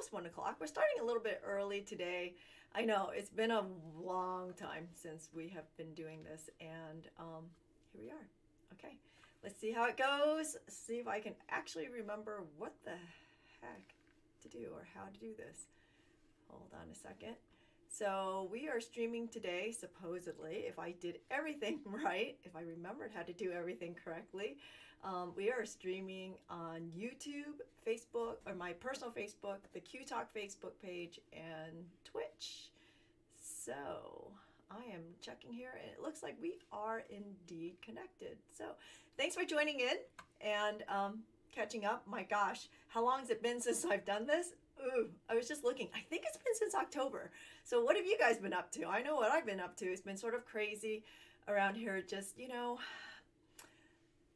almost 1 o'clock. We're starting a little bit early today. I know it's been a long time since we have been doing this, and here we are. Okay, let's see how it goes. See if I can actually remember what the heck to do or how to do this. Hold on a second. So we are streaming today, supposedly, if I did everything right, if I remembered how to do everything correctly. We are streaming on YouTube, Facebook, or my personal Facebook, the Q Talk Facebook page, and Twitch. So I am checking here, and it looks like we are indeed connected. So thanks for joining in and catching up. My gosh, how long has it been since I've done this? Ooh, I was just looking. I think it's been since October. So what have you guys been up to? I know what I've been up to. It's been sort of crazy around here. Just,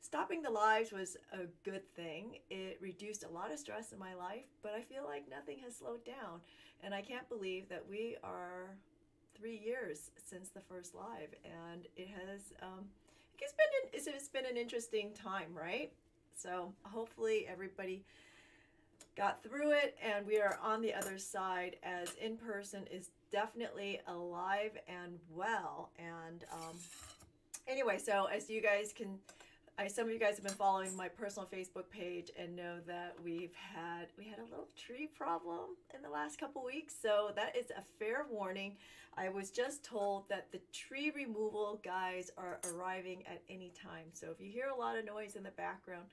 stopping the lives was a good thing. It reduced a lot of stress in my life, but I feel like nothing has slowed down. And I can't believe that we are 3 years since the first live, and it's been an interesting time, right? So hopefully everybody got through it, and we are on the other side, as in person is definitely alive and well. And anyway, so as you guys can, some of you guys have been following my personal Facebook page and know that we had a little tree problem in the last couple weeks. So that is a fair warning. I was just told that the tree removal guys are arriving at any time. So if you hear a lot of noise in the background,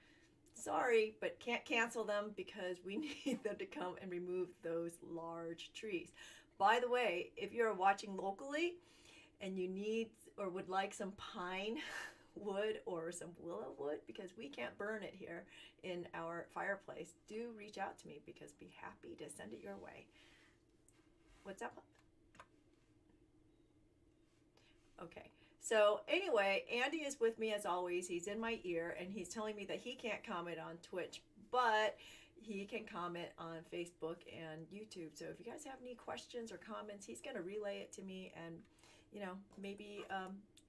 sorry, but can't cancel them because we need them to come and remove those large trees. By the way, if you're watching locally and you need or would like some pine wood or some willow wood, because we can't burn it here in our fireplace, do reach out to me because I'd be happy to send it your way. What's up? Okay. So anyway, Andy is with me as always. He's in my ear, and he's telling me that he can't comment on Twitch, but he can comment on Facebook and YouTube. So if you guys have any questions or comments, he's going to relay it to me, and maybe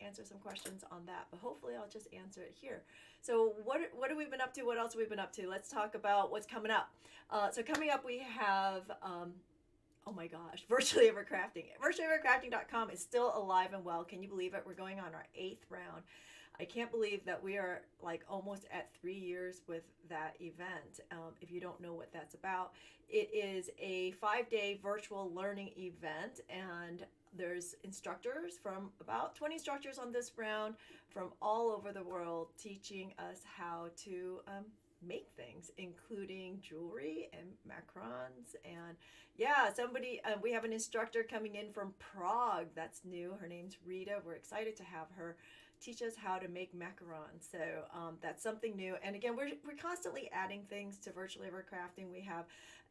answer some questions on that. But hopefully I'll just answer it here. So what have we been up to? What else have we been up to? Let's talk about what's coming up. So coming up, we have oh my gosh, Virtually Evercrafting. VirtuallyEvercrafting.com is still alive and well. Can you believe it? We're going on our 8th round. I can't believe that we are like almost at 3 years with that event. If you don't know what that's about, it is a 5-day virtual learning event, and there's instructors from about 20 instructors on this round from all over the world teaching us how to make things, including jewelry and macarons. And yeah, we have an instructor coming in from Prague. That's new. Her name's Rita. We're excited to have her teach us how to make macarons. So that's something new. And again, we're constantly adding things to Virtually Evercrafting. We have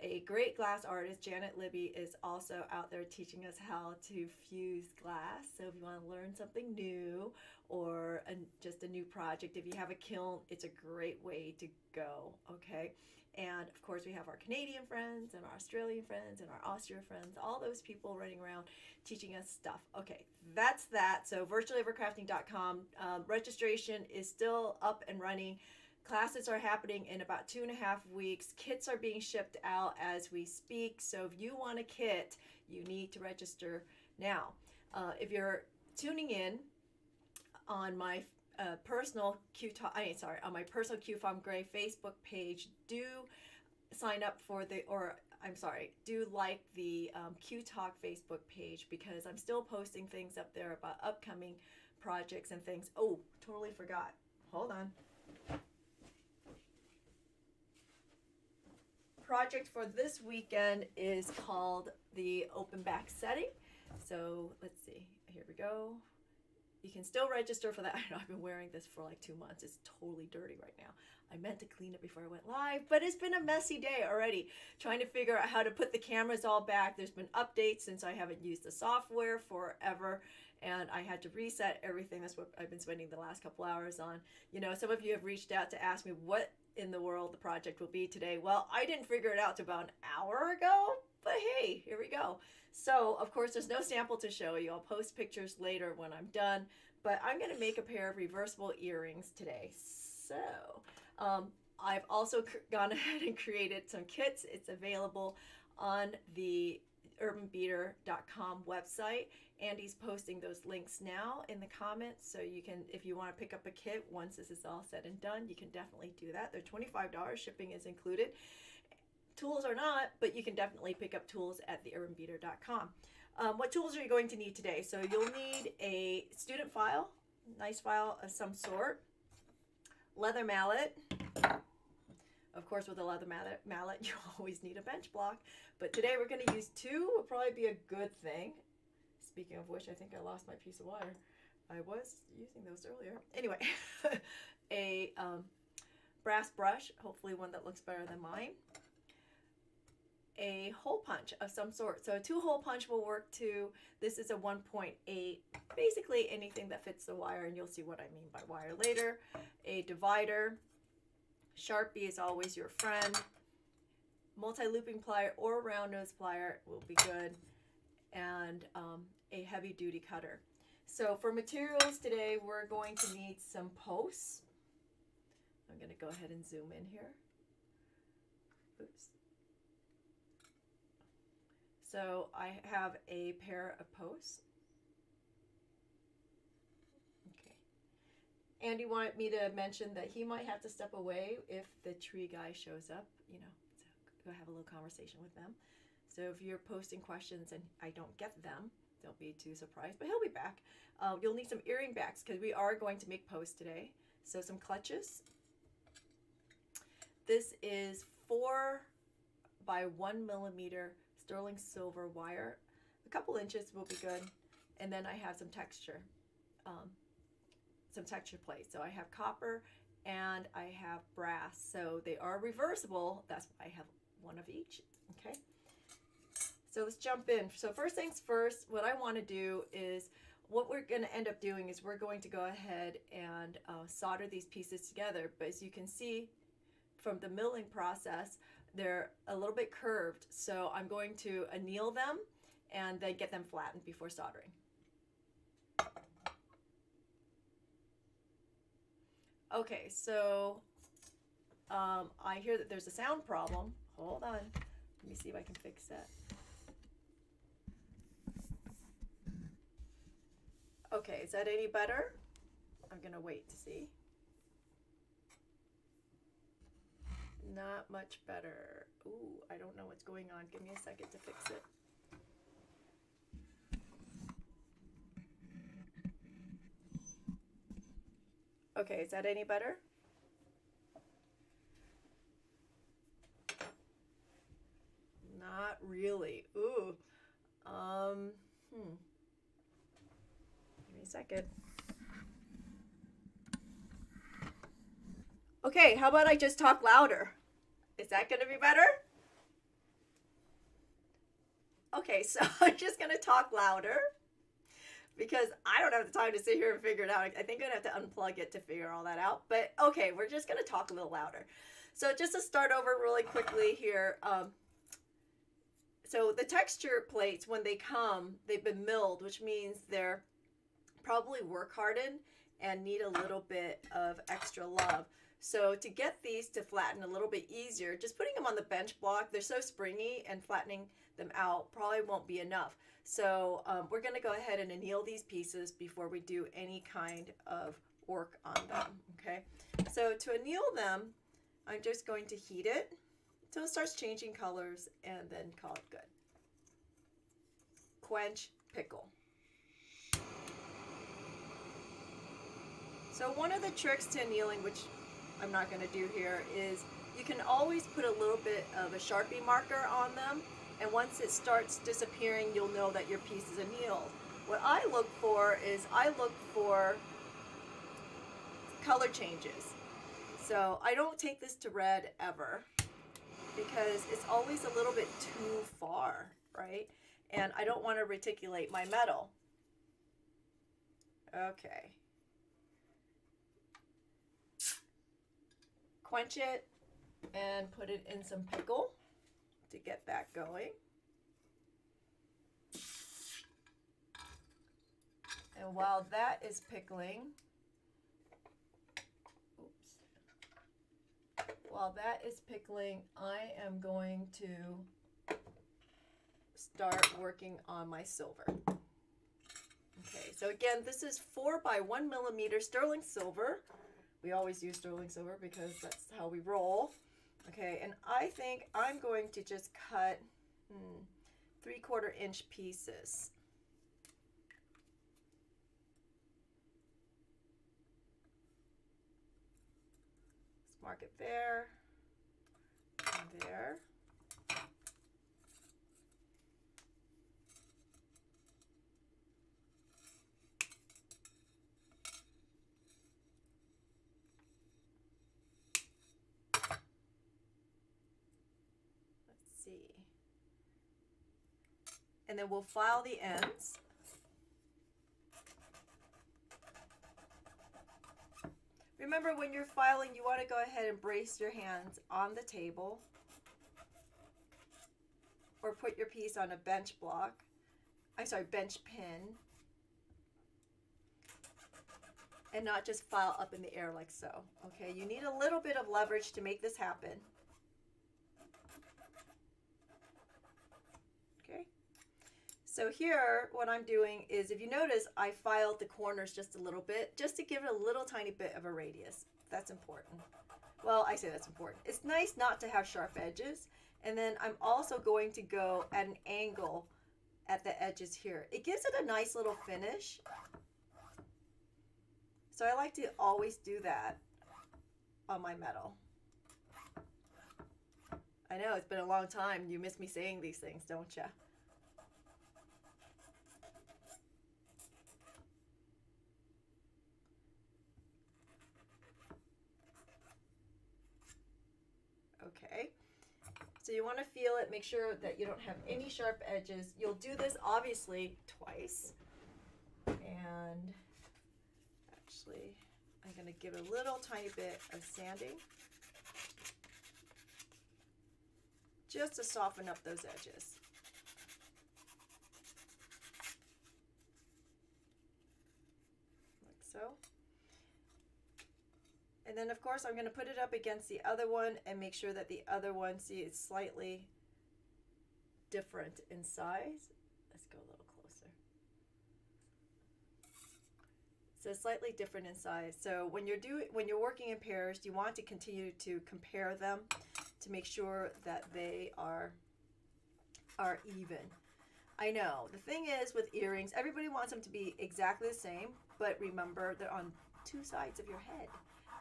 a great glass artist, Janet Libby, is also out there teaching us how to fuse glass. So if you want to learn something new or just a new project, if you have a kiln, it's a great way to go, okay? And of course, we have our Canadian friends and our Australian friends and our Austria friends, all those people running around teaching us stuff. Okay, that's that. So virtuallyevercrafting.com. Registration is still up and running. Classes are happening in about 2.5 weeks. Kits are being shipped out as we speak. So if you want a kit, you need to register now. If you're tuning in on my personal on my personal Q Farm Gray Facebook page, do sign up for do like the Q Talk Facebook page, because I'm still posting things up there about upcoming projects and things. Oh, totally forgot. Hold on. Project for this weekend is called the open back setting. So let's see. Here we go. You can still register for that. I know I've been wearing this for like 2 months. It's totally dirty right now. I meant to clean it before I went live, but it's been a messy day already trying to figure out how to put the cameras all back. There's been updates since I haven't used the software forever, and I had to reset everything. That's what I've been spending the last couple hours on. Some of you have reached out to ask me what in the world the project will be today. Well, I didn't figure it out till about an hour ago, but hey, here we go. So, of course, there's no sample to show you. I'll post pictures later when I'm done, but I'm going to make a pair of reversible earrings today. So, I've also gone ahead and created some kits. It's available on the urbanbeater.com website. Andy's posting those links now in the comments, so you can, if you want to pick up a kit once this is all said and done, you can definitely do that. They're $25, shipping is included. Tools are not, but you can definitely pick up tools at theurbanbeater.com. What tools are you going to need today? So you'll need a student file, nice file of some sort, leather mallet. Of course, with a leather mallet, you always need a bench block. But today we're going to use 2, will probably be a good thing. Speaking of which, I think I lost my piece of wire. I was using those earlier. Anyway, a brass brush, hopefully one that looks better than mine. A hole punch of some sort. So a 2-hole punch will work too. This is a 1.8, basically anything that fits the wire, and you'll see what I mean by wire later. A divider. Sharpie is always your friend. Multi-looping plier or round nose plier will be good. And a heavy duty cutter. So for materials today, we're going to need some posts. I'm going to go ahead and zoom in here. Oops. So I have a pair of posts. Okay. Andy wanted me to mention that he might have to step away if the tree guy shows up, you know, to go have a little conversation with them. So if you're posting questions and I don't get them, don't be too surprised, but he'll be back. You'll need some earring backs because we are going to make posts today. So some clutches. This is 4 by 1 millimeter sterling silver wire. A couple inches will be good. And then I have some texture plates. So I have copper and I have brass. So they are reversible. That's why I have one of each. Okay. So let's jump in. So first things first, what I want to do is, what we're going to end up doing is we're going to go ahead and solder these pieces together. But as you can see from the milling process, they're a little bit curved. So I'm going to anneal them and then get them flattened before soldering. Okay, so I hear that there's a sound problem. Hold on. Let me see if I can fix that. Okay, is that any better? I'm going to wait to see. Not much better. Ooh, I don't know what's going on. Give me a second to fix it. Okay, is that any better? Not really. Ooh. Give me a second. Okay, how about I just talk louder? Is that going to be better? Okay, so I'm just going to talk louder because I don't have the time to sit here and figure it out. I think I'm going to have to unplug it to figure all that out. But okay, we're just going to talk a little louder. So just to start over really quickly here, so the texture plates, when they come, they've been milled, which means they're probably work hardened and need a little bit of extra love. So to get these to flatten a little bit easier, just putting them on the bench block, they're so springy, and flattening them out probably won't be enough. So we're going to go ahead and anneal these pieces before we do any kind of work on them. Okay, so to anneal them, I'm just going to heat it until it starts changing colors and then call it good. Quench, pickle. So one of the tricks to annealing, which I'm not going to do here, is you can always put a little bit of a Sharpie marker on them, and once it starts disappearing, you'll know that your piece is annealed. What I look for is color changes. So I don't take this to red ever because it's always a little bit too far, right? And I don't want to reticulate my metal. Okay. Quench it and put it in some pickle to get that going. And while that is pickling, I am going to start working on my silver. Okay, so again, this is 4 by 1 millimeter sterling silver. We always use sterling silver because that's how we roll. Okay, and I think I'm going to just cut 3/4 inch pieces. Let's mark it there and there. See. And then we'll file the ends. Remember, when you're filing, you want to go ahead and brace your hands on the table or put your piece on a bench block. Bench pin. And not just file up in the air like so. Okay, you need a little bit of leverage to make this happen. So here, what I'm doing is, if you notice, I filed the corners just a little bit, just to give it a little tiny bit of a radius. That's important. Well, I say that's important. It's nice not to have sharp edges. And then I'm also going to go at an angle at the edges here. It gives it a nice little finish. So I like to always do that on my metal. I know, it's been a long time. You miss me saying these things, don't you? Okay, so you want to feel it, make sure that you don't have any sharp edges. You'll do this obviously twice, and actually I'm going to give a little tiny bit of sanding just to soften up those edges. Like so. And then of course I'm going to put it up against the other one and make sure that the other one, see, it's slightly different in size. Let's go a little closer. So slightly different in size. So when you're working in pairs, you want to continue to compare them to make sure that they are even. I know, the thing is with earrings, everybody wants them to be exactly the same, but remember, they're on two sides of your head.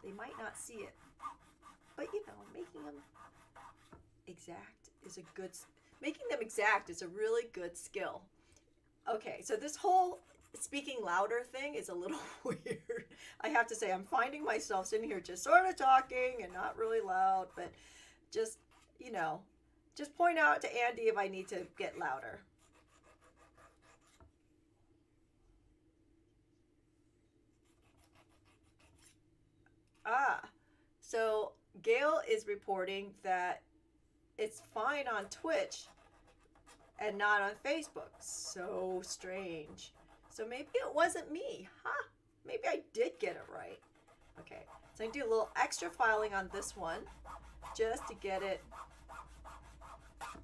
They might not see it, but you know, making them exact is a really good skill. Okay, so this whole speaking louder thing is a little weird. I have to say, I'm finding myself sitting here just sort of talking and not really loud, but just, you know, just point out to Andy if I need to get louder. So Gail is reporting that it's fine on Twitch and not on Facebook. So strange. So maybe it wasn't me. Huh? Maybe I did get it right. Okay, so I can do a little extra filing on this one just to get it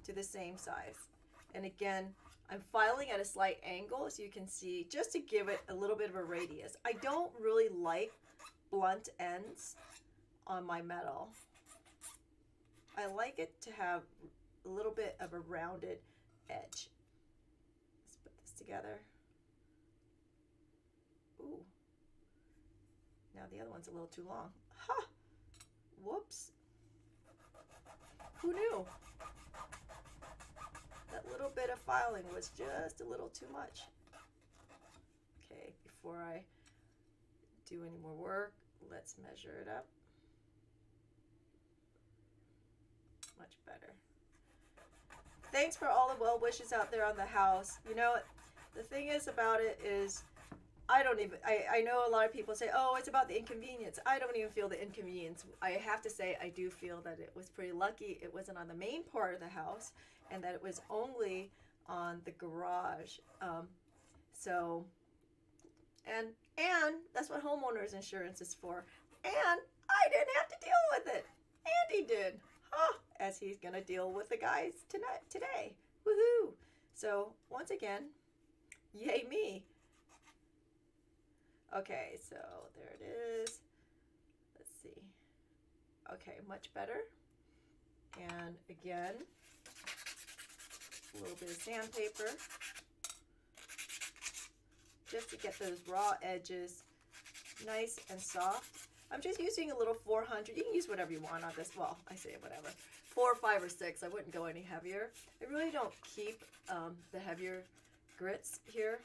to the same size. And again, I'm filing at a slight angle so you can see, just to give it a little bit of a radius. I don't really like blunt ends on my metal. I like it to have a little bit of a rounded edge. Let's put this together. Ooh. Now the other one's a little too long. Ha! Whoops. Who knew? That little bit of filing was just a little too much. Okay, before I do any more work, let's measure it up. Much better. Thanks for all the well wishes out there on the house. You know, the thing is about it is, I know a lot of people say, oh, it's about the inconvenience. I don't even feel the inconvenience. I have to say, I do feel that it was pretty lucky it wasn't on the main part of the house and that it was only on the garage. And that's what homeowners insurance is for. And I didn't have to deal with it. Andy did. Huh, as he's gonna deal with the guys today. Woohoo! So once again, yay me. Okay, so there it is. Let's see. Okay, much better. And again, a little bit of sandpaper just to get those raw edges nice and soft. I'm just using a little 400. You can use whatever you want on this. Well, I say whatever. 4, 5, or 6. I wouldn't go any heavier. I really don't keep the heavier grits here.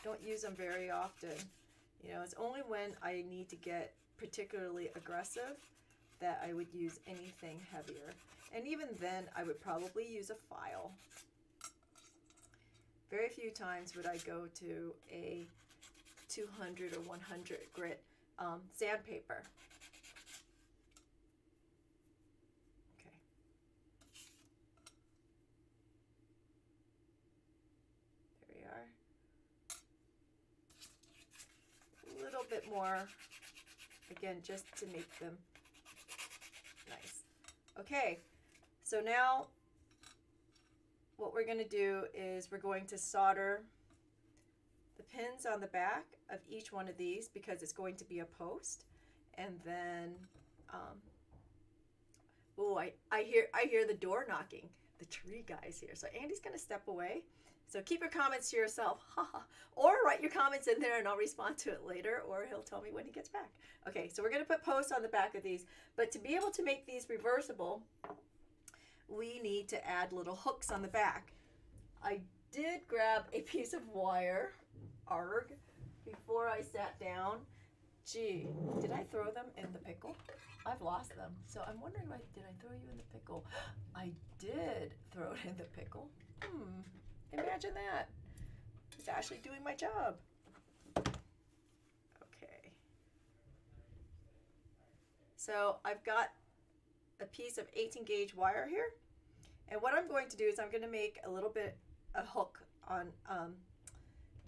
Don't use them very often. You know, it's only when I need to get particularly aggressive that I would use anything heavier. And even then, I would probably use a file. Very few times would I go to a 200 or 100 grit sandpaper. Okay. There we are. A little bit more, again, just to make them nice. Okay, so now what we're going to do is we're going to solder the pins on the back of each one of these because it's going to be a post. And then, oh, I hear the door knocking. The tree guy's here. So Andy's going to step away. So keep your comments to yourself, or write your comments in there and I'll respond to it later, or he'll tell me when he gets back. Okay, so we're going to put posts on the back of these, but to be able to make these reversible, we need to add little hooks on the back. I did grab a piece of wire, arg, before I sat down. Gee, did I throw them in the pickle? I've lost them. So I'm wondering, did I throw you in the pickle? I did throw it in the pickle. Imagine that. It's actually doing my job. Okay. So I've got a piece of 18 gauge wire here. And what I'm going to do is I'm going to make a little bit a hook on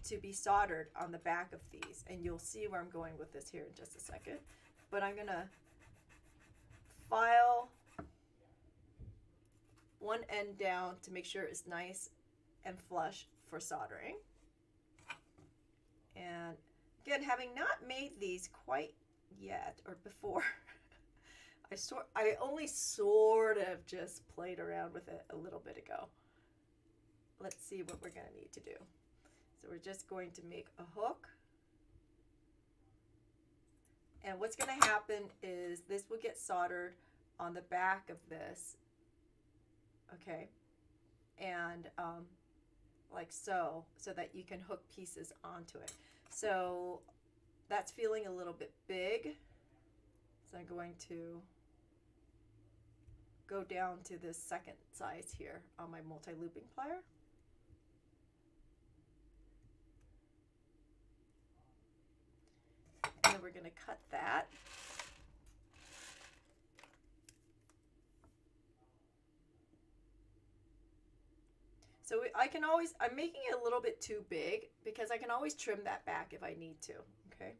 to be soldered on the back of these. And you'll see where I'm going with this here in just a second. But I'm going to file one end down to make sure it's nice and flush for soldering. And again, having not made these quite yet or before, I only sort of just played around with it a little bit ago. Let's see what we're going to need to do. So we're just going to make a hook. And what's going to happen is this will get soldered on the back of this. Okay. And like so that you can hook pieces onto it. So that's feeling a little bit big. So I'm going to go down to this second size here on my multi-looping plier. And then we're going to cut that. So I'm making it a little bit too big because I can always trim that back if I need to, okay?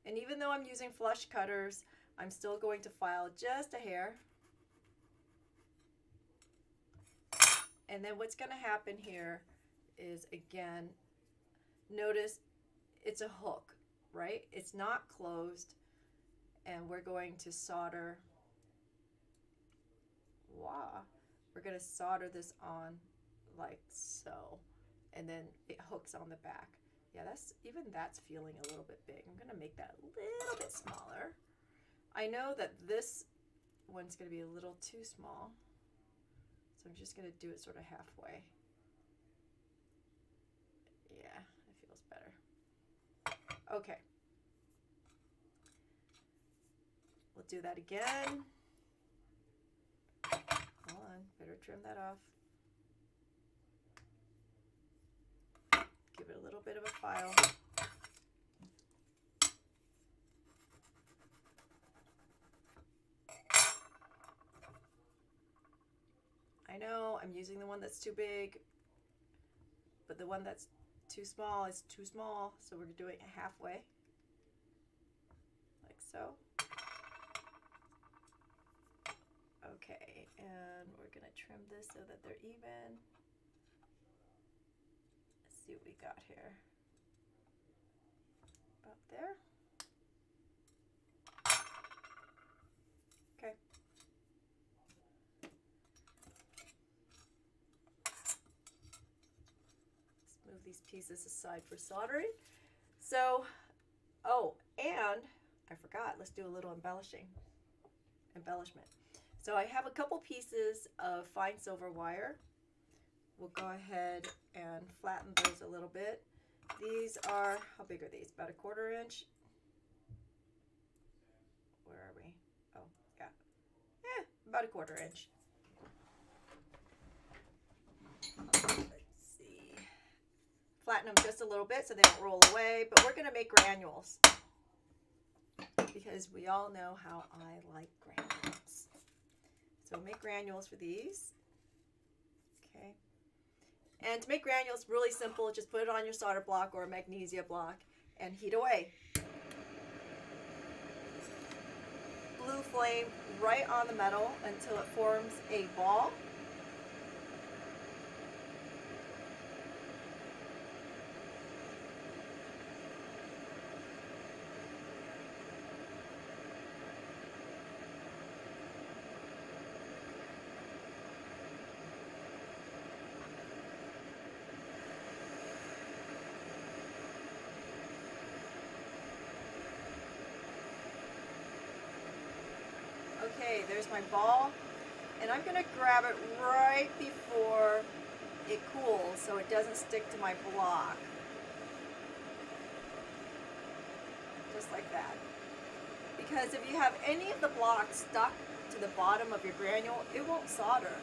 And even though I'm using flush cutters, I'm still going to file just a hair. And then what's going to happen here is, again, notice it's a hook, right? It's not closed. And we're going to solder. Wow. We're going to solder this on like so. And then it hooks on the back. Yeah, that's feeling a little bit big. I'm going to make that a little bit smaller. I know that this one's going to be a little too small. So I'm just going to do it sort of halfway. Yeah, it feels better. Okay. We'll do that again. Hold on, better trim that off. Give it a little bit of a file. I know I'm using the one that's too big, but the one that's too small is too small, so we're doing it halfway, like so. Okay, and we're going to trim this so that they're even. Let's see what we got here. About there. Okay. Let's move these pieces aside for soldering. So, oh, and I forgot, let's do a little embellishment. So I have a couple pieces of fine silver wire. We'll go ahead and flatten those a little bit. These are, how big are these? About a 1/4 inch. Where are we? Oh, yeah. About a 1/4 inch. Let's see. Flatten them just a little bit so they don't roll away, but we're going to make granules because we all know how I like granules. So make granules for these. Okay. And to make granules, really simple. Just put it on your solder block or a magnesia block and heat away. Blue flame right on the metal until it forms a ball. Okay, there's my ball, and I'm going to grab it right before it cools so it doesn't stick to my block. Just like that. Because if you have any of the blocks stuck to the bottom of your granule, it won't solder.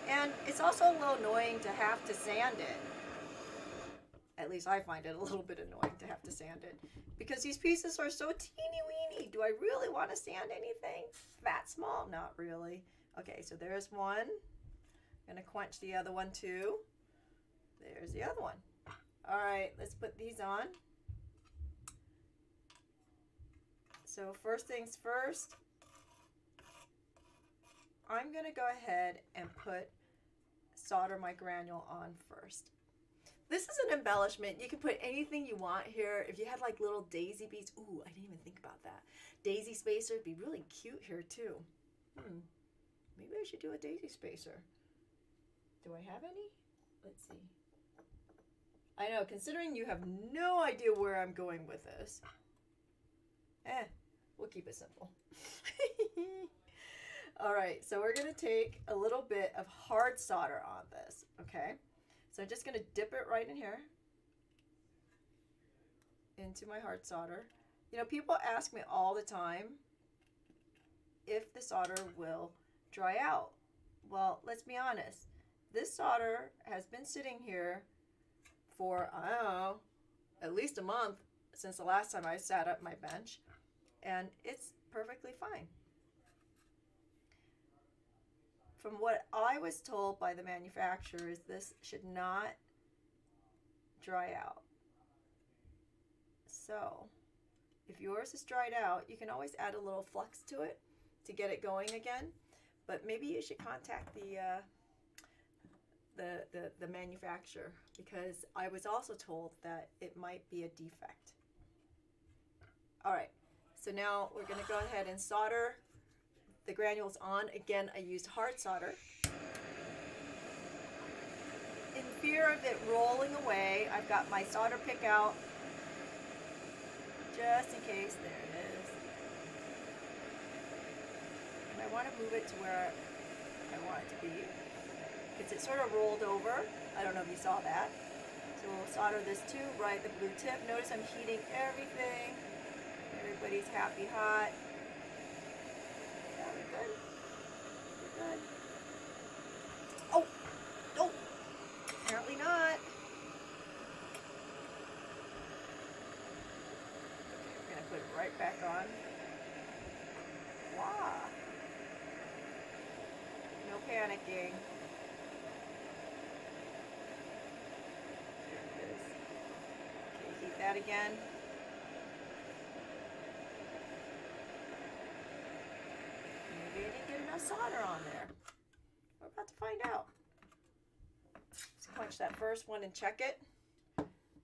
And it's also a little annoying to have to sand it. At least I find it a little bit annoying to have to sand it. Because these pieces are so teeny weeny. Do I really want to sand anything that small? Not really. Okay, so there's one. I'm going to quench the other one too. There's the other one. All right, let's put these on. So first things first, I'm going to go ahead and solder my granule on first. This is an embellishment. You can put anything you want here. If you had like little daisy beads, ooh, I didn't even think about that. Daisy spacer would be really cute here too. Maybe I should do a daisy spacer. Do I have any? Let's see. I know, considering you have no idea where I'm going with this. We'll keep it simple. All right, so we're gonna take a little bit of hard solder on this, okay? So I'm just going to dip it right in here into my hard solder. You know, people ask me all the time if the solder will dry out. Well, let's be honest. This solder has been sitting here for, I don't know, at least a month since the last time I sat up my bench, and it's perfectly fine. From what I was told by the manufacturers, this should not dry out. So, if yours is dried out, you can always add a little flux to it to get it going again. But maybe you should contact the manufacturer, because I was also told that it might be a defect. All right, so now we're going to go ahead and solder the granules on. Again, I used hard solder. In fear of it rolling away, I've got my solder pick out just in case. There it is. And I want to move it to where I want it to be, because it sort of rolled over. I don't know if you saw that. So we'll solder this too, right, the blue tip. Notice I'm heating everything. Everybody's happy hot. Good. We're good. Oh! Oh! Apparently not. Okay, we're going to put it right back on. Wow. No panicking. There it is. Okay, heat that again. enough solder on there? We're about to find out. Let's punch that first one and check it.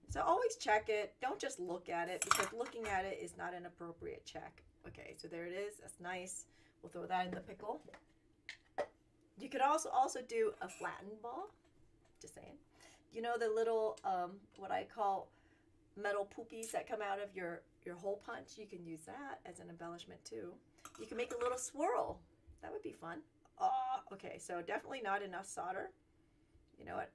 So always check it. Don't just look at it, because looking at it is not an appropriate check. Okay, so there it is. That's nice. We'll throw that in the pickle. You could also do a flattened ball. Just saying. You know the little, what I call metal poopies that come out of your hole punch? You can use that as an embellishment too. You can make a little swirl. That would be fun. Okay, so definitely not enough solder. You know what?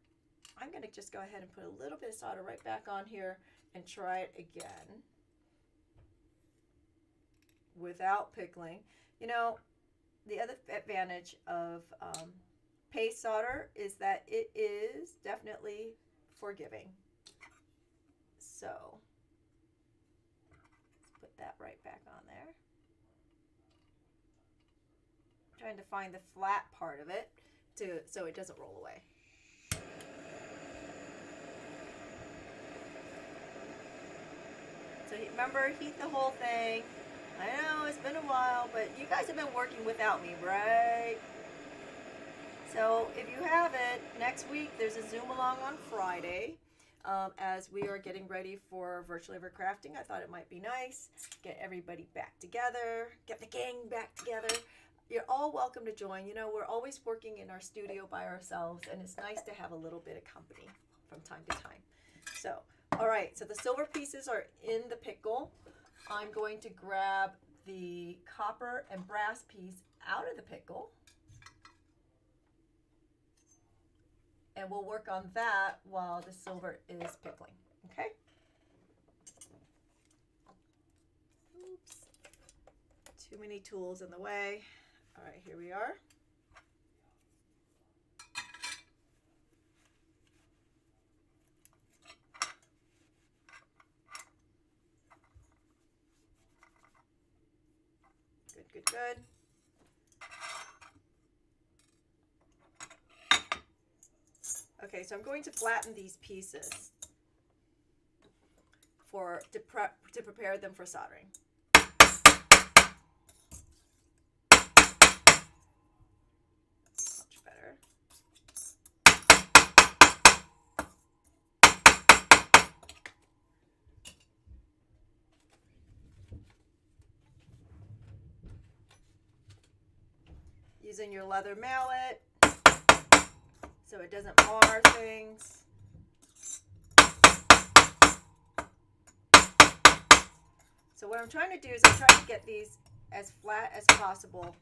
I'm going to just go ahead and put a little bit of solder right back on here and try it again without pickling. You know, the other advantage of paste solder is that it is definitely forgiving. So let's put that right back on there. I'm trying to find the flat part of it so it doesn't roll away. So remember, heat the whole thing. I know it's been a while, but you guys have been working without me, right? So if you haven't, next week there's a Zoom along on Friday as we are getting ready for Virtual Ever Crafting. I thought it might be nice, get everybody back together, get the gang back together. You're all welcome to join. You know, we're always working in our studio by ourselves, and it's nice to have a little bit of company from time to time. So, all right, so the silver pieces are in the pickle. I'm going to grab the copper and brass piece out of the pickle, and we'll work on that while the silver is pickling, okay? Oops, too many tools in the way. All right, here we are. Good, good, good. Okay, so I'm going to flatten these pieces to prepare them for soldering. Much better. Using your leather mallet so it doesn't mar things. So what I'm trying to do is I'm trying to get these as flat as possible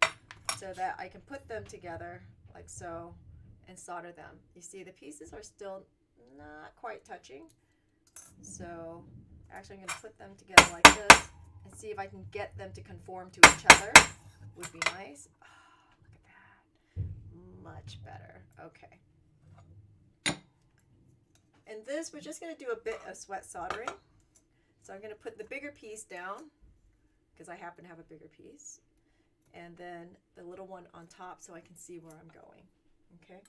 so that I can put them together like so and solder them. You see the pieces are still not quite touching. So actually I'm going to put them together like this and see if I can get them to conform to each other. Would be nice. Oh, look at that. Much better. Okay. And this, we're just going to do a bit of sweat soldering. So I'm going to put the bigger piece down because I happen to have a bigger piece. And then the little one on top so I can see where I'm going. Okay.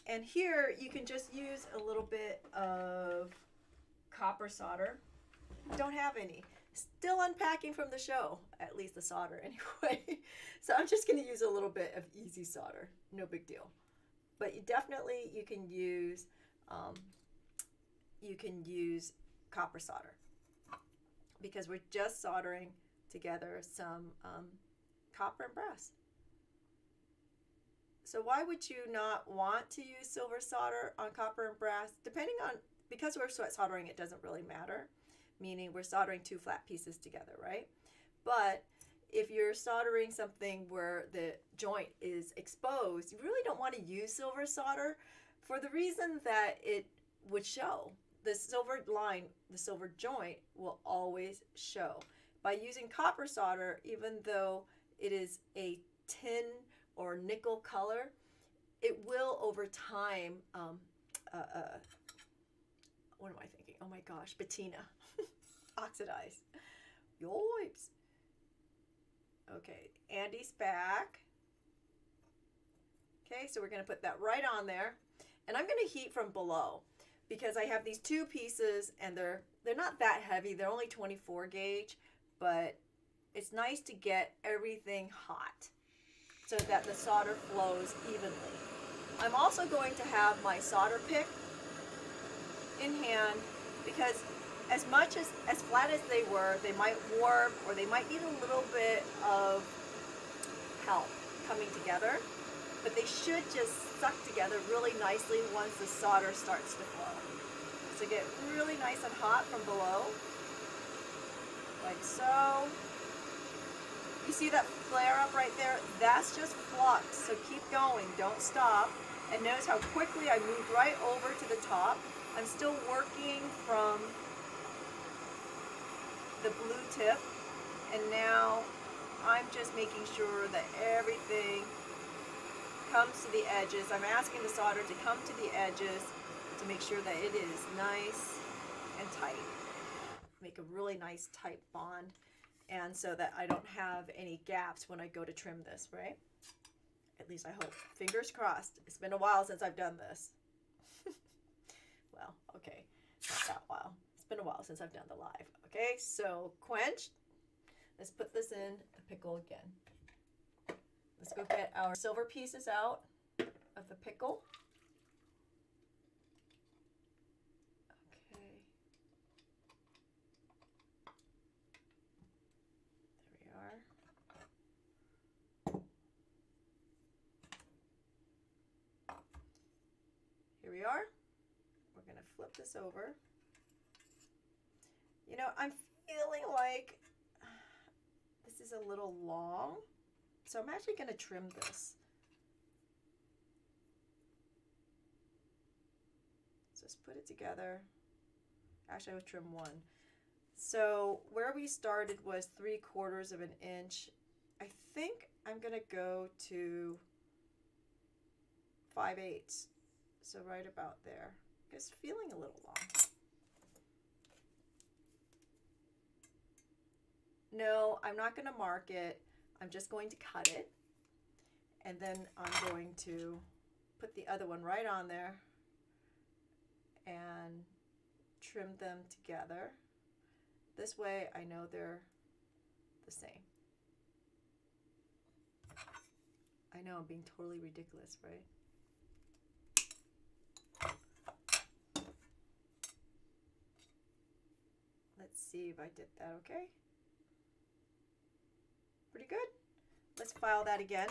And here you can just use a little bit of copper solder. Don't have any. Still unpacking from the show, at least the solder anyway. So I'm just going to use a little bit of easy solder. No big deal. But you can use copper solder because we're just soldering together some copper and brass. So why would you not want to use silver solder on copper and brass? Because we're sweat soldering, it doesn't really matter, meaning we're soldering two flat pieces together, right? But if you're soldering something where the joint is exposed, you really don't want to use silver solder for the reason that it would show. The silver line, the silver joint will always show. By using copper solder, even though it is a tin or nickel color, it will over time, what am I thinking? Oh my gosh, patina, oxidize. Yoips. Okay, Andy's back. Okay, so we're gonna put that right on there. And I'm gonna heat from below because I have these two pieces and they're not that heavy. They're only 24 gauge, but it's nice to get everything hot. so that the solder flows evenly. I'm also going to have my solder pick in hand because as flat as they were, they might warp or they might need a little bit of help coming together, but they should just suck together really nicely once the solder starts to flow. So get really nice and hot from below, like so. You see that flare up right there? That's just flux, so keep going, don't stop. And notice how quickly I moved right over to the top. I'm still working from the blue tip, and now I'm just making sure that everything comes to the edges. I'm asking the solder to come to the edges to make sure that it is nice and tight. Make a really nice tight bond, and so that I don't have any gaps when I go to trim this, right? At least I hope. Fingers crossed. It's been a while since I've done this. Well, okay, not that while. It's been a while since I've done the live. Okay, so quenched. Let's put this in the pickle again. Let's go get our silver pieces out of the pickle. Okay. There we are. Here we are. We're going to flip this over. You know, I'm feeling like this is a little long, so I'm actually going to trim this. So let's put it together. Actually, I would trim one. So where we started was 3/4 of an inch. I think I'm going to go to 5/8. So right about there. It's feeling a little long. No, I'm not going to mark it. I'm just going to cut it. And then I'm going to put the other one right on there and trim them together. This way I know they're the same. I know I'm being totally ridiculous, right? Let's see if I did that okay. Pretty good. Let's file that again.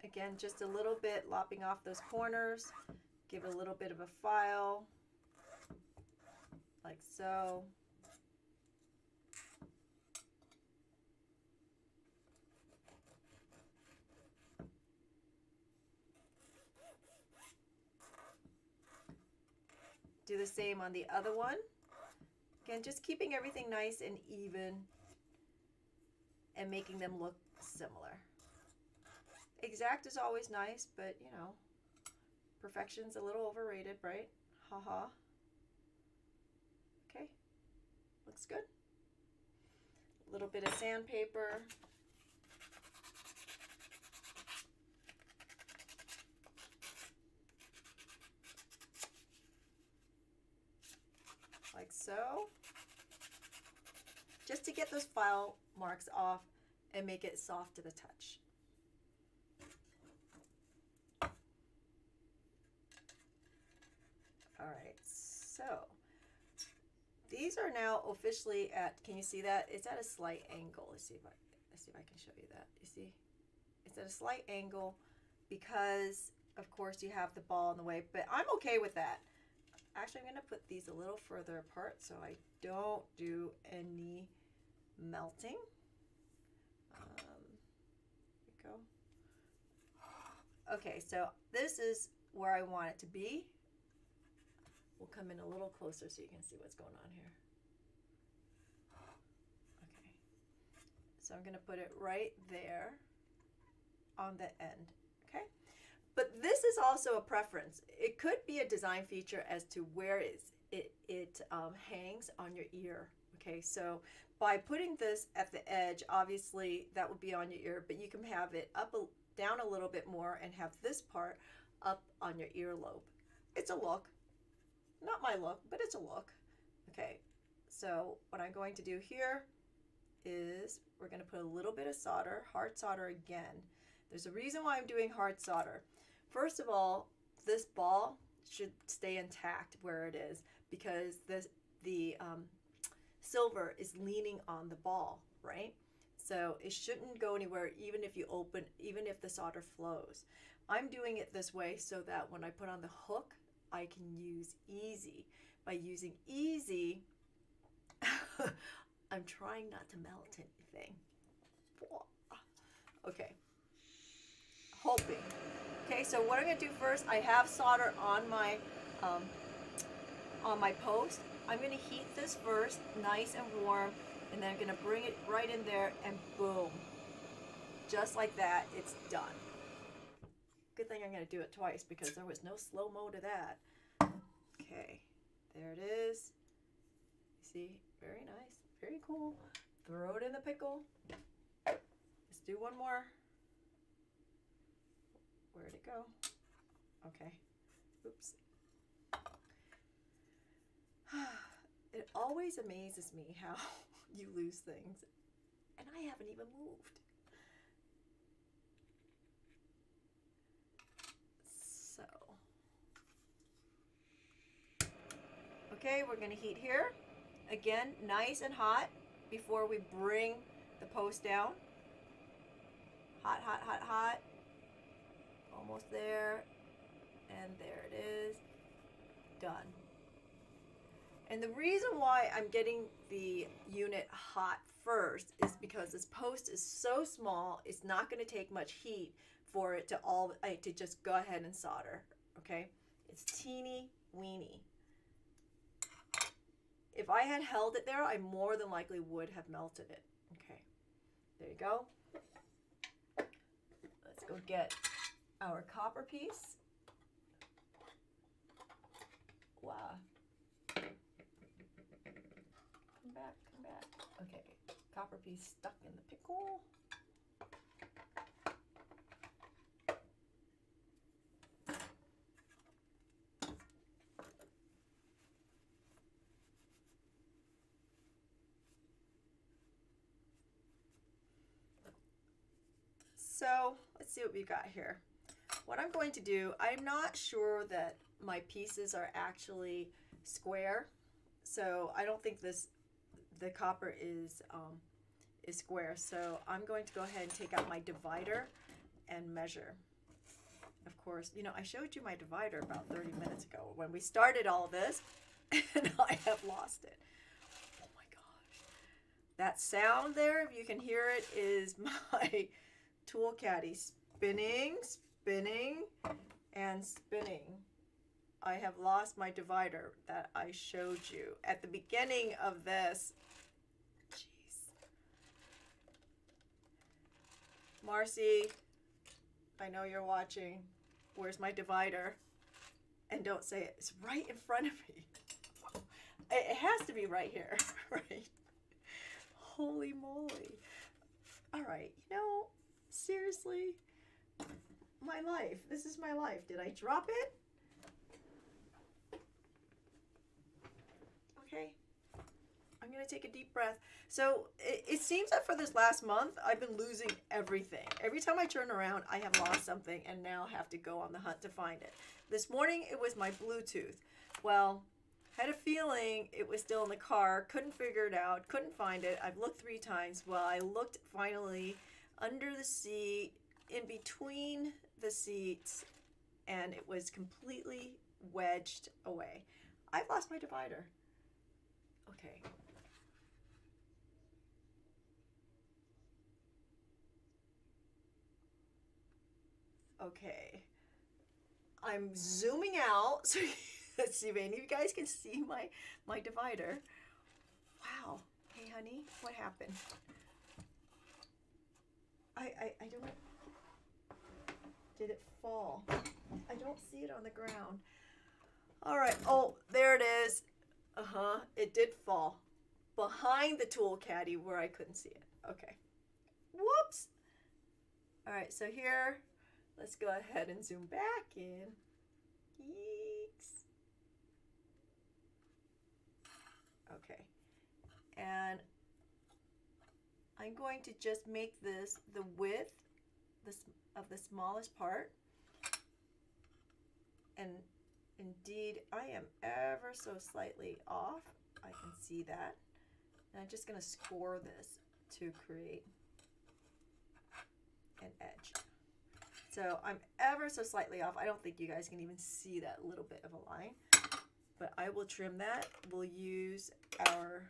Again, just a little bit, lopping off those corners. Give it a little bit of a file, like so. Do the same on the other one. Again, just keeping everything nice and even and making them look similar. Exact is always nice, but you know, perfection's a little overrated, right? Haha. Okay, looks good. A little bit of sandpaper. Like so. Just to get those file marks off and make it soft to the touch. All right, so these are now officially at, can you see that? It's at a slight angle. Let's see if I can show you that. You see? It's at a slight angle because of course you have the ball in the way, but I'm okay with that. Actually, I'm going to put these a little further apart so I don't do any melting. There we go. Okay, so this is where I want it to be. We'll come in a little closer so you can see what's going on here. Okay, so I'm going to put it right there on the end. Okay, but this is also a preference. It could be a design feature as to where it hangs on your ear. Okay, so by putting this at the edge, obviously that would be on your ear, but you can have it up down a little bit more and have this part up on your earlobe. It's a look. Not my look, but it's a look. Okay, so what I'm going to do here is we're going to put a little bit of solder, hard solder again. There's a reason why I'm doing hard solder. First of all, this ball should stay intact where it is because the silver is leaning on the ball, right? So it shouldn't go anywhere even if the solder flows. I'm doing it this way so that when I put on the hook, I can use easy. By using easy, I'm trying not to melt anything. Okay, hoping. Okay, so what I'm gonna do first, I have solder on my post. I'm gonna heat this first, nice and warm, and then I'm gonna bring it right in there and boom. Just like that, it's done. Good thing I'm gonna do it twice because there was no slow-mo to that. Okay, there it is. See, very nice, very cool. Throw it in the pickle. Let's do one more. Where'd it go? Okay, oops. It always amazes me how you lose things, and I haven't even moved. So, okay, we're gonna heat here. Again, nice and hot before we bring the post down. Hot, hot, hot, hot. Almost there, and there it is. Done. And the reason why I'm getting the unit hot first is because this post is so small, it's not going to take much heat for it to just go ahead and solder, okay? It's teeny weeny. If I had held it there, I more than likely would have melted it. Okay, there you go. Let's go get our copper piece. Wow. Come back, come back. Okay, copper piece stuck in the pickle. So let's see what we got here. What I'm going to do, I'm not sure that my pieces are actually square, so I don't think the copper is square. So I'm going to go ahead and take out my divider and measure. Of course, you know, I showed you my divider about 30 minutes ago when we started all this, and I have lost it. Oh my gosh. That sound there, if you can hear it, is my tool caddy spinning, spinning, and spinning. I have lost my divider that I showed you at the beginning of this. Jeez. Marcy, I know you're watching. Where's my divider? And don't say it. It's right in front of me. It has to be right here, right? Holy moly. All right, you know, seriously, my life. This is my life. Did I drop it? Okay. I'm going to take a deep breath. So it seems that for this last month, I've been losing everything. Every time I turn around, I have lost something and now have to go on the hunt to find it. This morning, it was my Bluetooth. Well, had a feeling it was still in the car. Couldn't figure it out. Couldn't find it. I've looked 3 times. Well, I looked finally under the seat, in between the seats, and it was completely wedged away. I've lost my divider. Okay. Okay. I'm zooming out so let's see if any of you guys can see my divider. Wow. Hey honey, what happened? I don't, did it fall? I don't see it on the ground. All right, oh, there it is. It did fall behind the tool caddy where I couldn't see it. Okay, whoops. All right, so here, Let's go ahead and zoom back in. Yeeks. Okay. And I'm going to just make this the width of the smallest part. And indeed, I am ever so slightly off. I can see that. And I'm just going to score this to create an edge. So I'm ever so slightly off. I don't think you guys can even see that little bit of a line. But I will trim that. We'll use our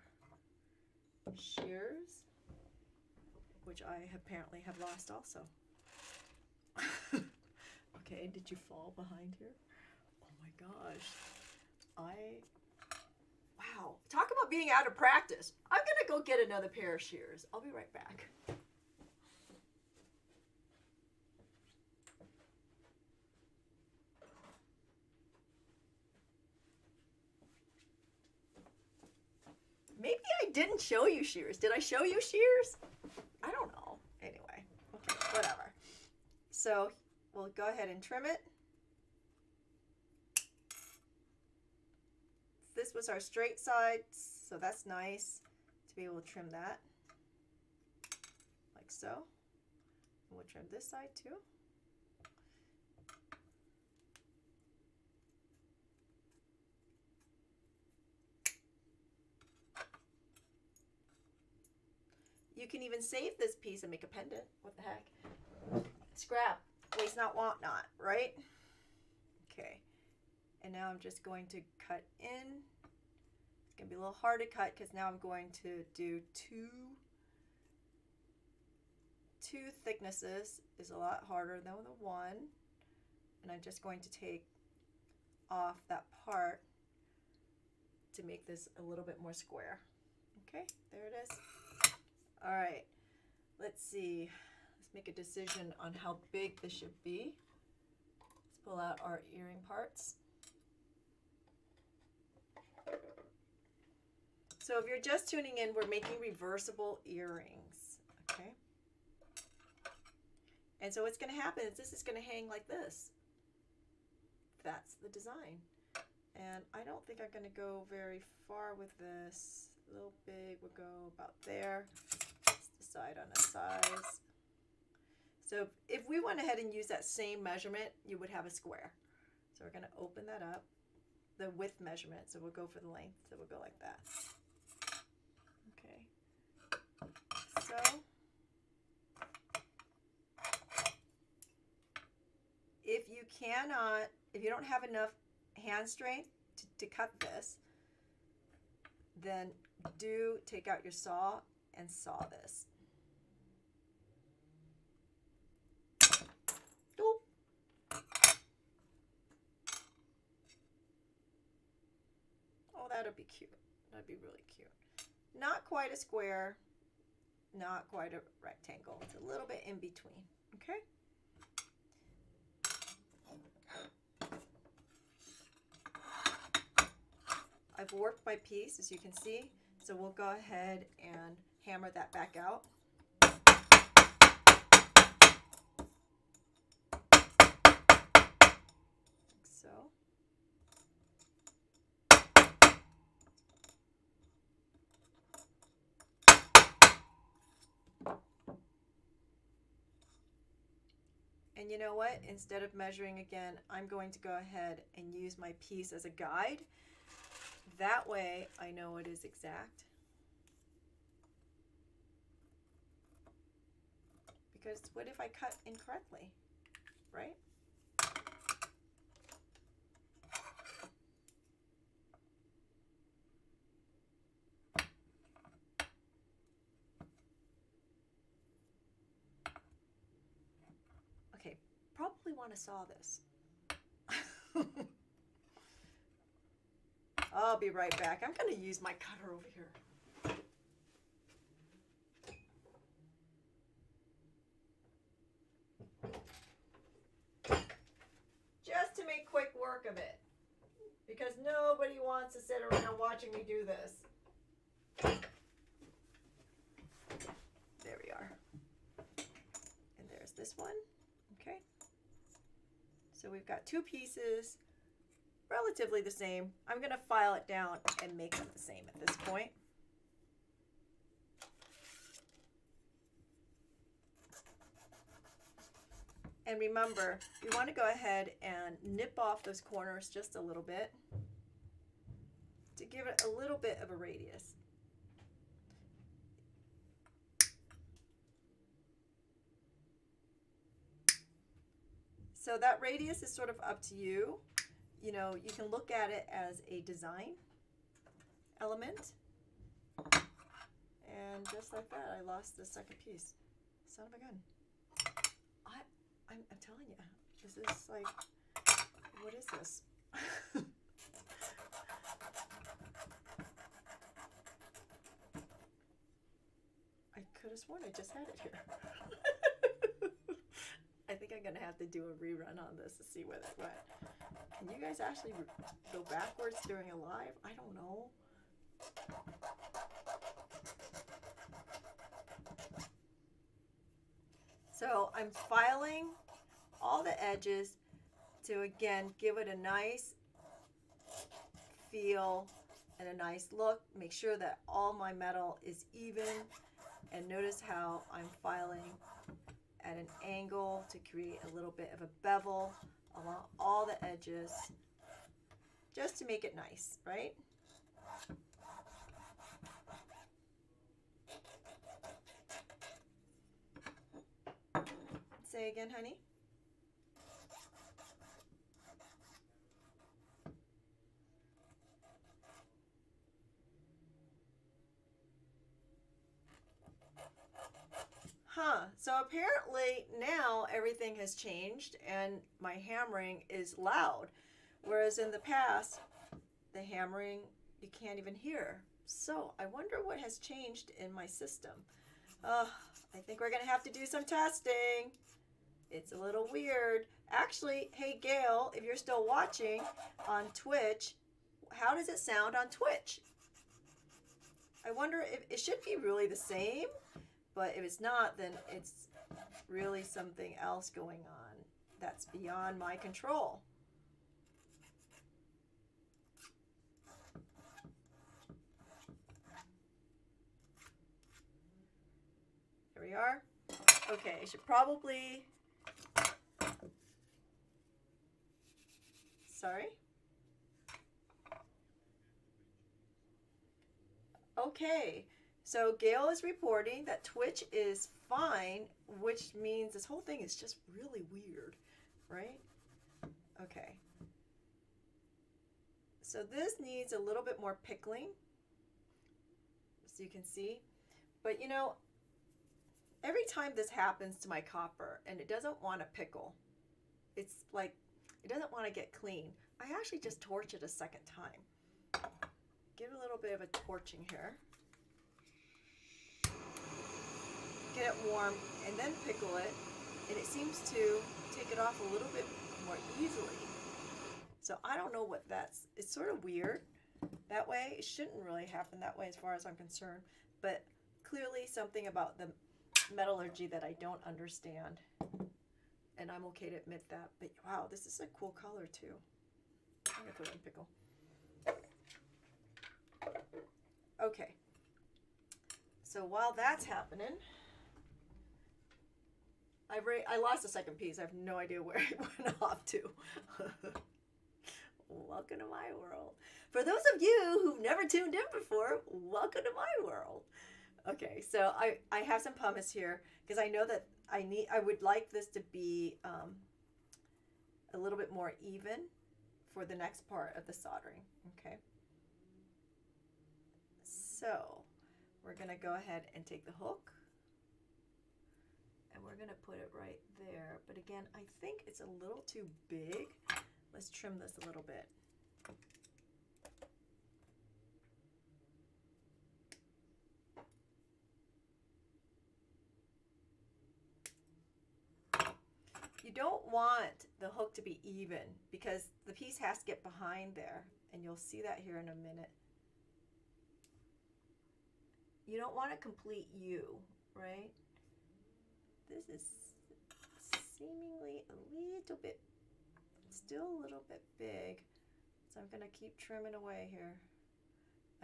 shears, which I apparently have lost also. Okay, did you fall behind here? Oh my gosh. Wow. Talk about being out of practice. I'm gonna go get another pair of shears. I'll be right back. Maybe I didn't show you shears. Did I show you shears? I don't know. Anyway, okay, whatever. So we'll go ahead and trim it. This was our straight side, so that's nice to be able to trim that like so. And we'll trim this side too. You can even save this piece and make a pendant. What the heck? Scrap, waste not, want not, right? Okay. And now I'm just going to cut in. It's going to be a little hard to cut because now I'm going to do two thicknesses. Is a lot harder than the one. And I'm just going to take off that part to make this a little bit more square. Okay, there it is. All right, let's see. Let's make a decision on how big this should be. Let's pull out our earring parts. So if you're just tuning in, we're making reversible earrings, okay? And so what's going to happen is this is going to hang like this. That's the design. And I don't think I'm going to go very far with this. A little big, we'll go about there. Let's decide on a size. So if we went ahead and used that same measurement, you would have a square. So we're going to open that up, the width measurement. So we'll go for the length. So we'll go like that. Okay. So if you don't have enough hand strength to cut this, then do take out your saw and saw this. Oop. Oh, that'll be cute. That'd be really cute. Not quite a square, not quite a rectangle. It's a little bit in between, okay? I've worked my piece, as you can see, so we'll go ahead and hammer that back out. Like so. And you know what? Instead of measuring again, I'm going to go ahead and use my piece as a guide. That way I know it is exact. Because what if I cut incorrectly, right? Okay, probably want to saw this. I'll be right back. I'm going to use my cutter over here. Just to make quick work of it. Because nobody wants to sit around watching me do this. There we are. And there's this one. Okay. So we've got two pieces, relatively the same. I'm going to file it down and make them the same at this point. And remember, you want to go ahead and nip off those corners just a little bit to give it a little bit of a radius. So that radius is sort of up to you. You know, you can look at it as a design element. And just like that, I lost the second piece. Son of a gun. I'm telling you, this is like, what is this? I could have sworn I just had it here. I think I'm going to have to do a rerun on this to see where that went. Can you guys actually go backwards during a live? I don't know. So I'm filing all the edges to, again, give it a nice feel and a nice look. Make sure that all my metal is even. And notice how I'm filing at an angle to create a little bit of a bevel along all the edges, just to make it nice, right? Say again, honey. So apparently now everything has changed and my hammering is loud. Whereas in the past, the hammering you can't even hear. So I wonder what has changed in my system. I think we're going to have to do some testing. It's a little weird. Actually, hey Gail, if you're still watching on Twitch, how does it sound on Twitch? I wonder if it should be really the same. But if it's not, then it's really something else going on that's beyond my control. There we are. Okay, I should probably... Sorry? Okay. So Gail is reporting that Twitch is fine, which means this whole thing is just really weird, right? Okay. So this needs a little bit more pickling, so you can see. But you know, every time this happens to my copper and it doesn't want to pickle, it's like, it doesn't want to get clean, I actually just torch it a second time. Give it a little bit of a torching here. Get it warm and then pickle it, and it seems to take it off a little bit more easily. So I don't know what that's, it's sort of weird that way. It shouldn't really happen that way as far as I'm concerned, but clearly something about the metallurgy that I don't understand, and I'm okay to admit that. But wow, this is a cool color too. I'm gonna throw it in pickle. Okay, so while that's happening, I lost the second piece. I have no idea where it went off to. Welcome to my world. For those of you who've never tuned in before, welcome to my world. Okay, so I have some pumice here because I know that I would like this to be a little bit more even for the next part of the soldering. Okay. So we're gonna go ahead and take the hook. And we're going to put it right there. But again, I think it's a little too big. Let's trim this a little bit. You don't want the hook to be even because the piece has to get behind there. And you'll see that here in a minute. You don't want a complete U, right? This is seemingly a little bit It's still a little bit big, so I'm going to keep trimming away here.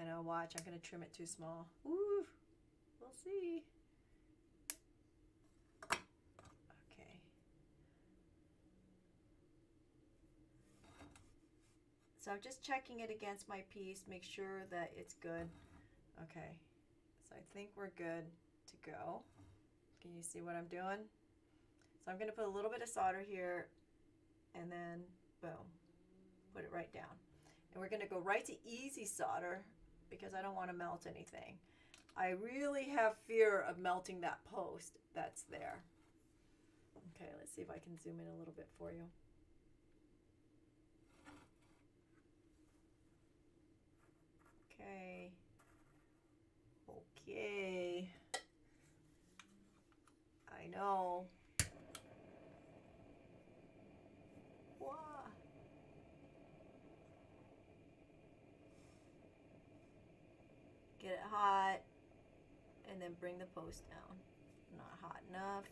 And I'll watch, I'm going to trim it too small. Ooh, we'll see. Okay. So I'm just checking it against my piece, make sure that it's good. Okay, so I think we're good to go. Can you see what I'm doing? So I'm going to put a little bit of solder here, and then boom, put it right down. And we're going to go right to easy solder because I don't want to melt anything. I really have fear of melting that post that's there. Okay, let's see if I can zoom in a little bit for you. Okay. Okay. I know. Wow. Get it hot and then bring the post down. Not hot enough.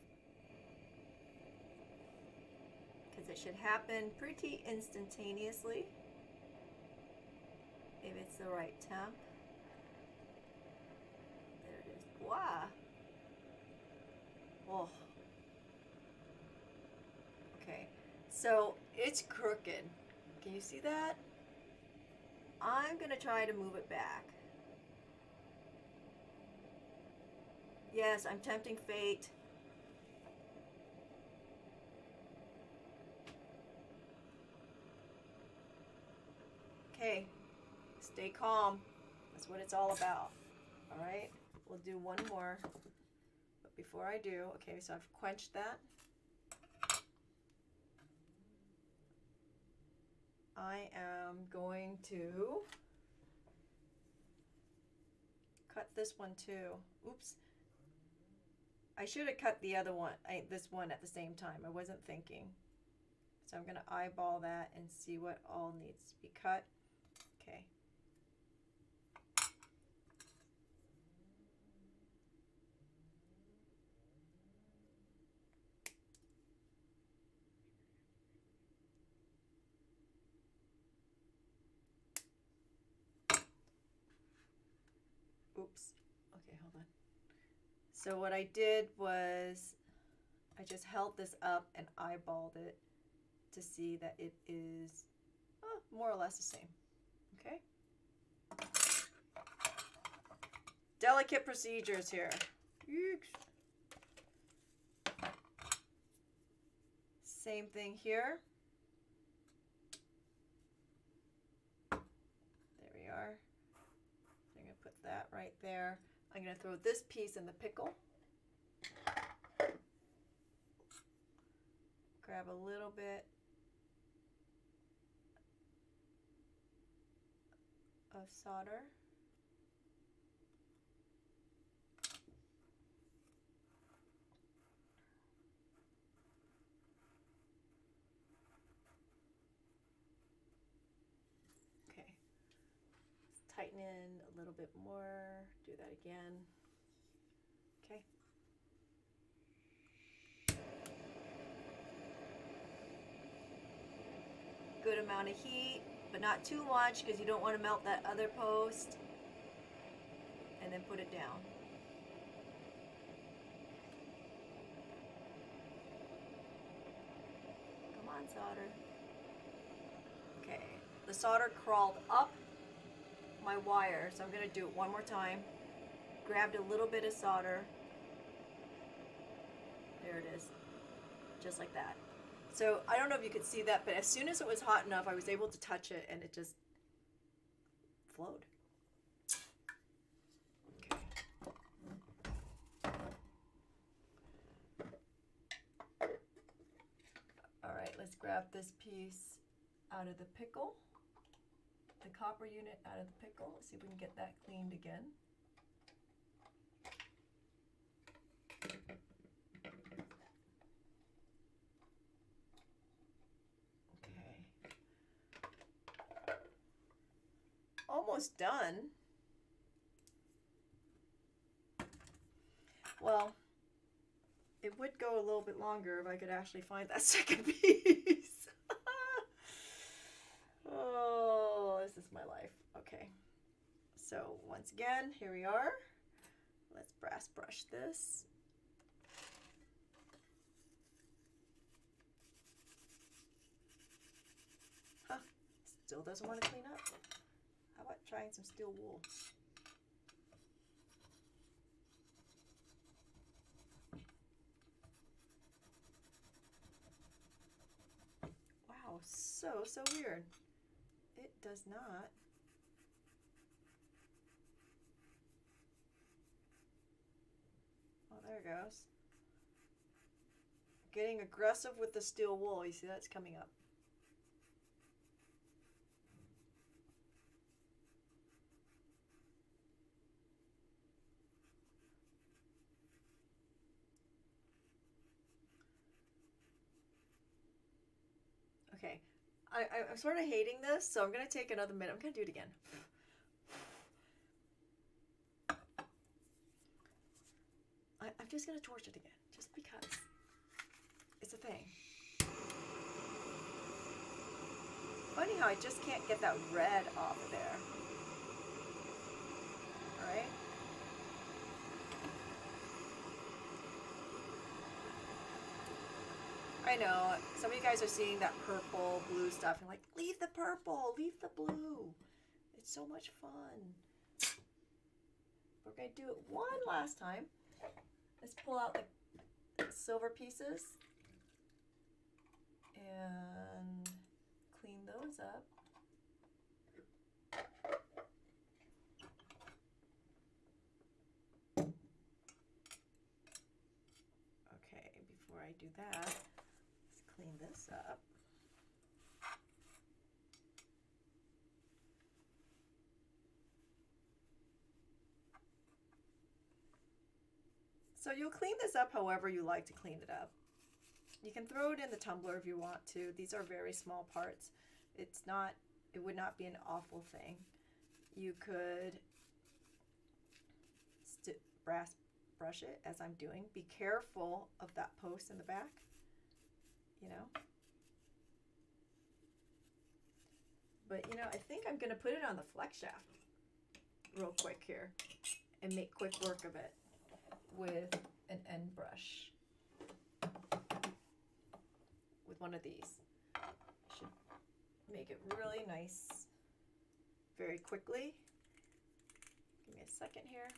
Because it should happen pretty instantaneously if it's the right temp. There it is. Wow. Oh. Okay, so it's crooked. Can you see that? I'm gonna try to move it back. Yes, I'm tempting fate. Okay, stay calm. That's what it's all about. All right, we'll do one more. But before I do, okay, so I've quenched that. I am going to cut this one too. Oops. I should have cut the other one, this one at the same time. I wasn't thinking. So I'm going to eyeball that and see what all needs to be cut. Okay. Oops. Okay, hold on. So what I did was I just held this up and eyeballed it to see that it is more or less the same. Okay? Delicate procedures here. Same thing here. There we are. I'm going to put that right there. I'm going to throw this piece in the pickle. Grab a little bit of solder. Okay. Let's tighten in a little bit more. Do that again. Okay. Good amount of heat, but not too much because you don't want to melt that other post. And then put it down. Come on, solder. Okay, the solder crawled up my wire, so I'm going to do it one more time. Grabbed a little bit of solder. There it is. Just like that. So I don't know if you could see that, but as soon as it was hot enough, I was able to touch it and it just flowed. Okay. All right, let's grab this piece out of the pickle, the copper unit out of the pickle. Let's see if we can get that cleaned again. Almost done. Well, it would go a little bit longer if I could actually find that second piece. So once again, here we are. Let's brass brush this. Huh, still doesn't want to clean up. How about trying some steel wool? Wow, so weird. It does not. Oh, there it goes. Getting aggressive with the steel wool. You see that's coming up. Okay, I'm sort of hating this, so I'm going to take another minute. I'm going to do it again. I'm just going to torch it again, just because it's a thing. Funny how I just can't get that red off of there. All right. I know, some of you guys are seeing that purple, blue stuff and like, leave the purple, leave the blue. It's so much fun. We're going to do it one last time. Let's pull out the silver pieces and clean those up. Okay, before I do that, let's clean this up. So you'll clean this up however you like to clean it up. You can throw it in the tumbler if you want to. These are very small parts. It would not be an awful thing. You could brass brush it as I'm doing. Be careful of that post in the back, you know. But you know, I think I'm gonna put it on the flex shaft real quick here and make quick work of it with an end brush. With one of these. Should make it really nice very quickly. Give me a second here.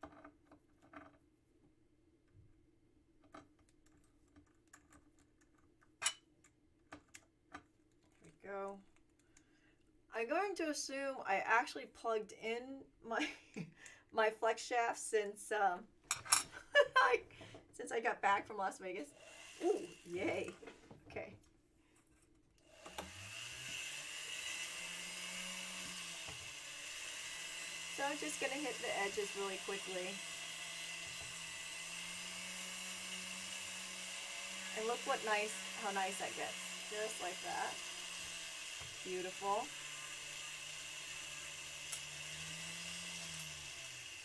There we go. I'm going to assume I actually plugged in my my flex shaft since since I got back from Las Vegas. Ooh, yay. Okay. So I'm just going to hit the edges really quickly. And look how nice that gets. Just like that. Beautiful.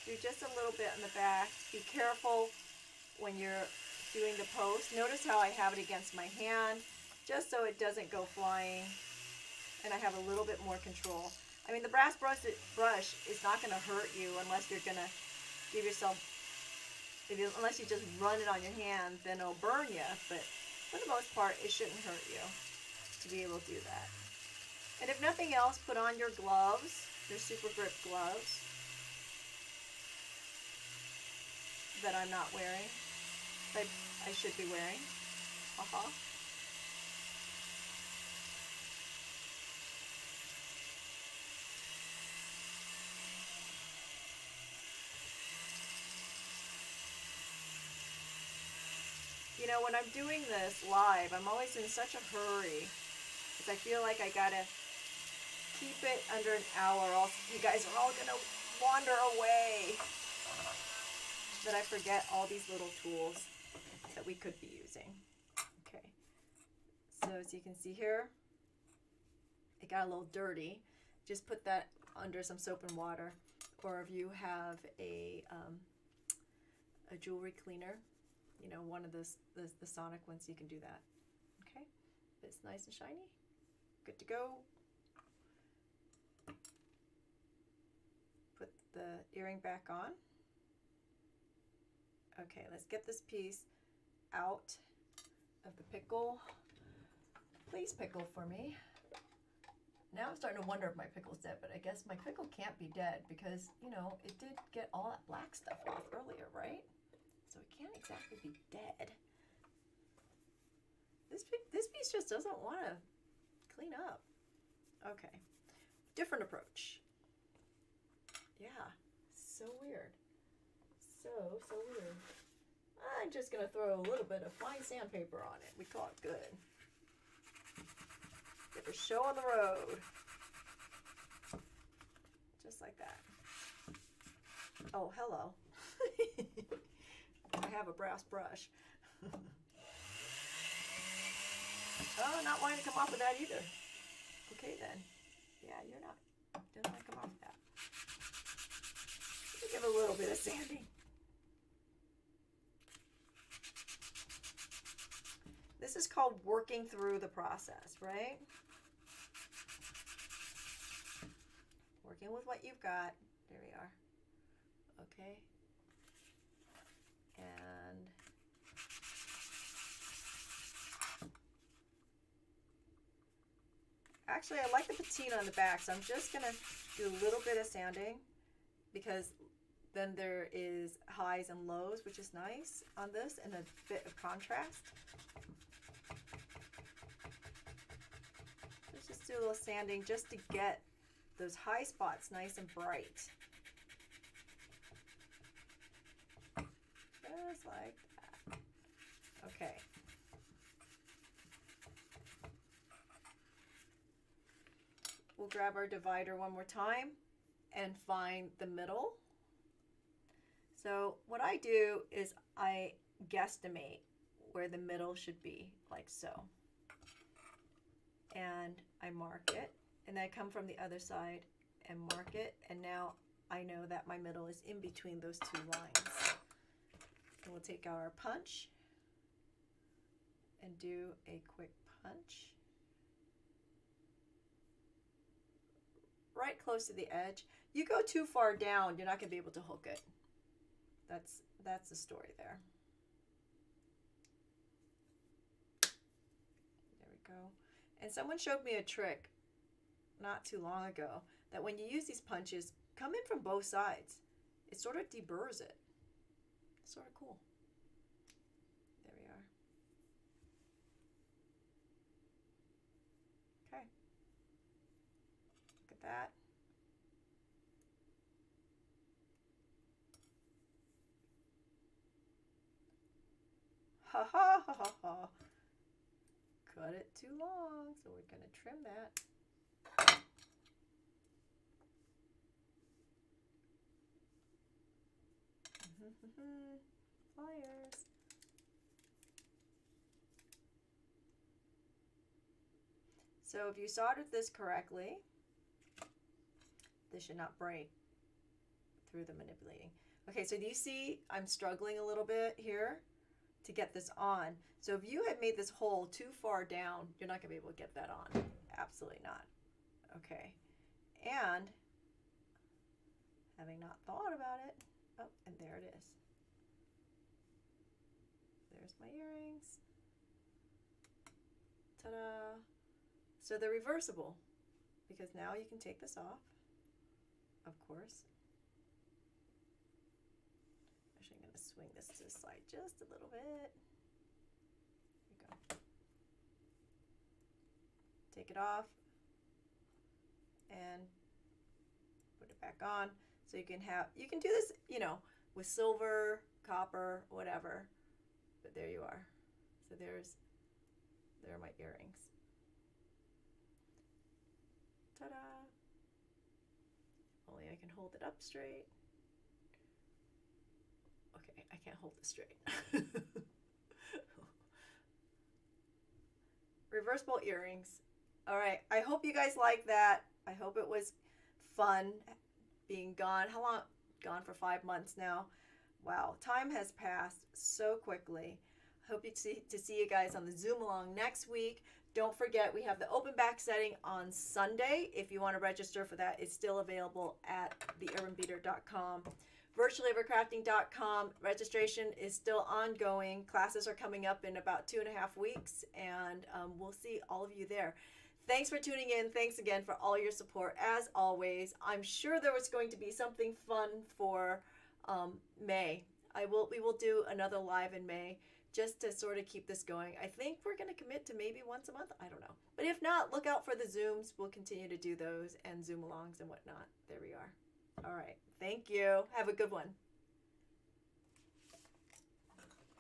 Do just a little bit in the back. Be careful when you're doing the post. Notice how I have it against my hand, just so it doesn't go flying, and I have a little bit more control. I mean, the brass brush is not going to hurt you unless you're going to give yourself, unless you just run it on your hand, then it'll burn you. But for the most part, it shouldn't hurt you to be able to do that. And if nothing else, put on your gloves, your super grip gloves that I'm not wearing. I should be wearing. You know, when I'm doing this live, I'm always in such a hurry because I feel like I gotta keep it under an hour, or else you guys are all gonna wander away. That I forget all these little tools that we could be using. Okay, so as you can see here, it got a little dirty. Just put that under some soap and water, or if you have a jewelry cleaner, you know, one of the sonic ones, you can do that. Okay, it's nice and shiny, good to go. earring back on. Okay, let's get this piece out of the pickle. Please pickle for me. Now I'm starting to wonder if my pickle's dead, but I guess my pickle can't be dead because, you know, it did get all that black stuff off earlier, right? So it can't exactly be dead. This piece just doesn't want to clean up. Okay, different approach. Yeah, so weird. So weird. I'm just gonna throw a little bit of fine sandpaper on it. We call it good. Get the show on the road. Just like that. Oh, hello. I have a brass brush. Oh, not wanting to come off with that either. Okay then. Yeah, you're not. Don't want to come off with that. Let me give a little bit of sanding. This is called working through the process, right? Working with what you've got. There we are. Okay. And actually, I like the patina on the back, so I'm just going to do a little bit of sanding because then there is highs and lows, which is nice on this, and a bit of contrast. Let's just do a little sanding just to get those high spots nice and bright. Just like that. Okay. We'll grab our divider one more time and find the middle. So what I do is I guesstimate where the middle should be, like so. And I mark it, and then I come from the other side and mark it, and now I know that my middle is in between those two lines. And we'll take our punch and do a quick punch. Right close to the edge. You go too far down, you're not going to be able to hook it. That's the story there. There we go. And someone showed me a trick not too long ago that when you use these punches, come in from both sides. It sort of deburrs it. It's sort of cool. There we are. Okay. Look at that. Ha ha ha ha ha. Cut it too long, so we're going to trim that. Pliers. So if you soldered this correctly, this should not break through the manipulating. Okay, so do you see I'm struggling a little bit here to get this on? So if you had made this hole too far down, you're not going to be able to get that on. Absolutely not. Okay, and having not thought about it, oh, and there it is. There's my earrings. Ta-da! So they're reversible because now you can take this off, of course. Actually, I'm going to swing this to the side just a little bit. There we go. Take it off and put it back on. So you can do this, you know, with silver, copper, whatever. But there you are. So there are my earrings. Ta-da! Only I can hold it up straight. Okay, I can't hold it straight. Reversible earrings. All right, I hope you guys like that. I hope it was fun being gone. How long? Gone for 5 months now. Wow, time has passed so quickly. Hope to see you guys on the Zoom along next week. Don't forget, we have the open back setting on Sunday. If you want to register for that, it's still available at theurbanbeater.com. virtualevercrafting.com. Registration is still ongoing. Classes are coming up in about 2.5 weeks, and we'll see all of you there. Thanks for tuning in. Thanks again for all your support. As always, I'm sure there was going to be something fun for May. We will do another live in May, just to sort of keep this going. I think we're going to commit to maybe once a month. I don't know. But if not, look out for the Zooms. We'll continue to do those and Zoom alongs and whatnot. There we are. All right. Thank you. Have a good one.